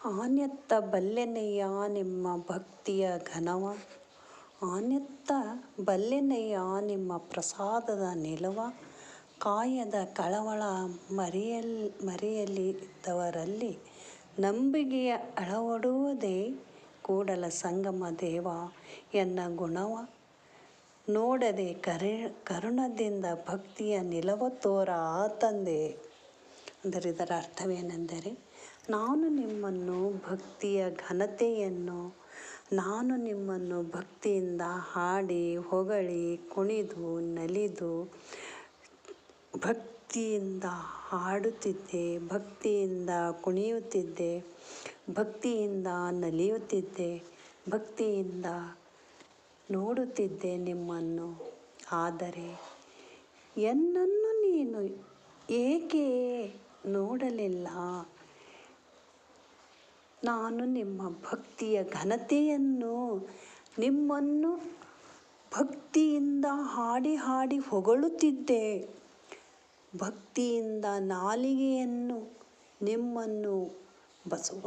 ಆನೆತ್ತ ಬಲ್ಲೆನಯ್ಯ ನಿಮ್ಮ ಭಕ್ತಿಯ ಘನವ, ಆನೆತ್ತ ಬಲ್ಲೆನಯ್ಯ ನಿಮ್ಮ ಪ್ರಸಾದದ ನಿಲವ. ಕಾಯದ ಕಳವಳ ಮರೆಯಲಿದ್ದವರಲ್ಲಿ ನಂಬಿಕೆಯ ಅಳವಡುವುದೇ ಕೂಡಲ ಸಂಗಮ ದೇವ ಎನ್ನ ಗುಣವ. ನೋಡದೆ ಕರುಣದಿಂದ ಭಕ್ತಿಯ ನಿಲವ ತೋರ ತಂದೆ. ಅಂದರೆ ಇದರ ಅರ್ಥವೇನೆಂದರೆ, ನಾನು ನಿಮ್ಮನ್ನು ಭಕ್ತಿಯ ಘನತೆಯನ್ನು, ನಾನು ನಿಮ್ಮನ್ನು ಭಕ್ತಿಯಿಂದ ಹಾಡಿ ಹೊಗಳಿ ಕುಣಿದು ನಲಿದು ಭಕ್ತಿಯಿಂದ ಹಾಡುತ್ತಿದ್ದೆ, ಭಕ್ತಿಯಿಂದ ಕುಣಿಯುತ್ತಿದ್ದೆ, ಭಕ್ತಿಯಿಂದ ನಲಿಯುತ್ತಿದ್ದೆ, ಭಕ್ತಿಯಿಂದ ನೋಡುತ್ತಿದ್ದೆ ನಿಮ್ಮನ್ನು. ಆದರೆ ಎನ್ನನ್ನು ನೀನು ಏಕೆ ನೋಡಲಿಲ್ಲ? ನಾನು ನಿಮ್ಮ ಭಕ್ತಿಯ ಘನತೆಯನ್ನು, ನಿಮ್ಮನ್ನು ಭಕ್ತಿಯಿಂದ ಹಾಡಿ ಹಾಡಿ ಹೊಗಳುತ್ತಿದ್ದೆ, ಭಕ್ತಿಯಿಂದ ನಾಲಿಗೆಯನ್ನು ನಿಮ್ಮನ್ನು ಬಸವ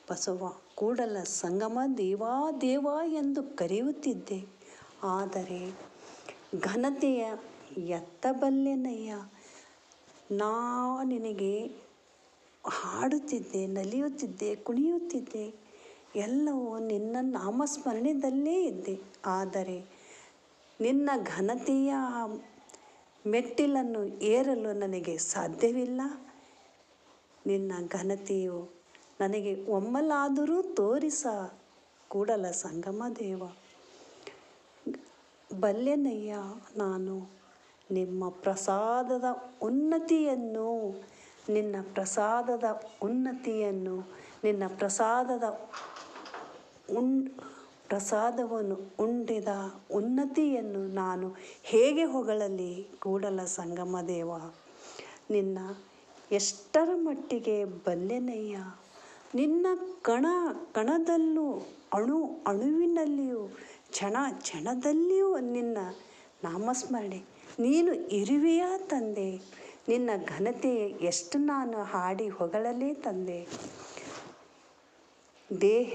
ಬಸವ ಕೂಡಲ ಸಂಗಮ ದೇವಾ ದೇವ ಎಂದು ಕರೆಯುತ್ತಿದ್ದೆ. ಆದರೆ ಘನತೆಯ ಎತ್ತಬಲ್ಲೆನಯ್ಯ, ನಾ ನಿನಗೆ ಹಾಡುತ್ತಿದ್ದೆ, ನಲಿಯುತ್ತಿದ್ದೆ, ಕುಣಿಯುತ್ತಿದ್ದೆ, ಎಲ್ಲವೂ ನಿನ್ನ ನಾಮಸ್ಮರಣೆಯಲ್ಲೇ ಇದ್ದೆ. ಆದರೆ ನಿನ್ನ ಘನತೆಯ ಮೆಟ್ಟಿಲನ್ನು ಏರಲು ನನಗೆ ಸಾಧ್ಯವಿಲ್ಲ. ನಿನ್ನ ಘನತೆಯು ನನಗೆ ಒಮ್ಮಲಾದರೂ ತೋರಿಸ ಕೂಡಲ ಸಂಗಮ ದೇವ. ಬಲ್ಲೆನಯ್ಯ ನಾನು ನಿಮ್ಮ ಪ್ರಸಾದದ ಉನ್ನತಿಯನ್ನು, ನಿನ್ನ ಪ್ರಸಾದದ ಉನ್ನತಿಯನ್ನು, ನಿನ್ನ ಪ್ರಸಾದವನ್ನು ಉಂಡಿದ ಉನ್ನತಿಯನ್ನು ನಾನು ಹೇಗೆ ಹೊಗಳಲಿ ಕೂಡಲ ಸಂಗಮ ದೇವ? ನಿನ್ನ ಎಷ್ಟರ ಮಟ್ಟಿಗೆ ಬಲ್ಲೆನಯ್ಯ? ನಿನ್ನ ಕಣ ಕಣದಲ್ಲೂ, ಅಣು ಅಣುವಿನಲ್ಲಿಯೂ, ಕ್ಷಣ ಕ್ಷಣದಲ್ಲಿಯೂ ನಿನ್ನ ನಾಮಸ್ಮರಣೆ. ನೀನು ಇರುವೆಯಾ ತಂದೆ? ನಿನ್ನ ಘನತೆ ಎಷ್ಟು ನಾನು ಹಾಡಿ ಹೊಗಳಲೇ ತಂದೆ? ದೇಹ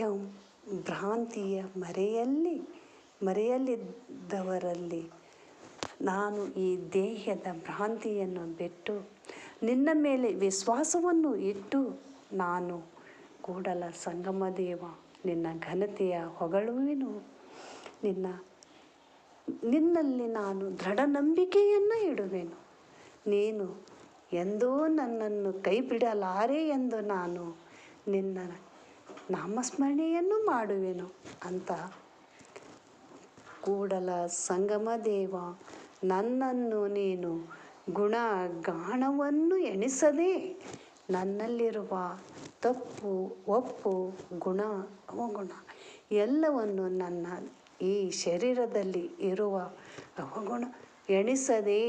ಭ್ರಾಂತಿಯ ಮರೆಯಲಿದ್ದವರಲ್ಲಿ ನಾನು ಈ ದೇಹದ ಭ್ರಾಂತಿಯನ್ನು ಬಿಟ್ಟು ನಿನ್ನ ಮೇಲೆ ವಿಶ್ವಾಸವನ್ನು ಇಟ್ಟು ನಾನು ಕೂಡಲ ಸಂಗಮ ದೇವ ನಿನ್ನ ಘನತೆಯ ಹೊಗಳುವೆನು. ನಿನ್ನಲ್ಲಿ ನಾನು ದೃಢ ನಂಬಿಕೆಯನ್ನು ಇಡುವೆನು. ನೀನು ಎಂದೂ ನನ್ನನ್ನು ಕೈ ಬಿಡಲಾರೆ ಎಂದು ನಾನು ನಿನ್ನ ನಾಮಸ್ಮರಣೆಯನ್ನು ಮಾಡುವೆನು ಅಂತ ಕೂಡಲ ಸಂಗಮ ದೇವ, ನನ್ನನ್ನು ನೀನು ಗುಣಗಾಣವನ್ನು ಎಣಿಸದೆ ನನ್ನಲ್ಲಿರುವ ತಪ್ಪು ಒಪ್ಪು ಗುಣ ಅವಗುಣ ಎಲ್ಲವನ್ನು, ನನ್ನ ಈ ಶರೀರದಲ್ಲಿ ಇರುವ ಅವಗುಣ ಎಣಿಸದೆ,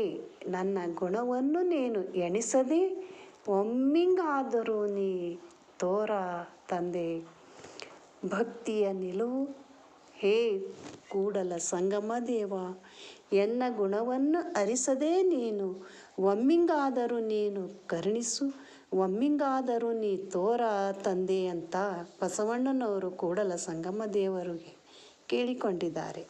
ನನ್ನ ಗುಣವನ್ನು ನೀನು ಎಣಿಸದೆ ಒಮ್ಮಿಂಗಾದರೂ ನೀ ತೋರ ತಂದೆ. ಭಕ್ತಿಯ ನಿಲುವು ಹೇ ಕೂಡಲ ಸಂಗಮ ದೇವ, ಎನ್ನ ಗುಣವನ್ನು ಅರಿಸದೆ ನೀನು ಒಮ್ಮಿಂಗಾದರೂ ನೀನು ಕರುಣಿಸು, ಒಮ್ಮಿಂಗಾದರೂ ನೀ ತೋರ ತಂದೆ ಅಂತ ಬಸವಣ್ಣನವರು ಕೂಡಲ ಸಂಗಮ ದೇವರಿಗೆ ಕೇಳಿಕೊಂಡಿದ್ದಾರೆ.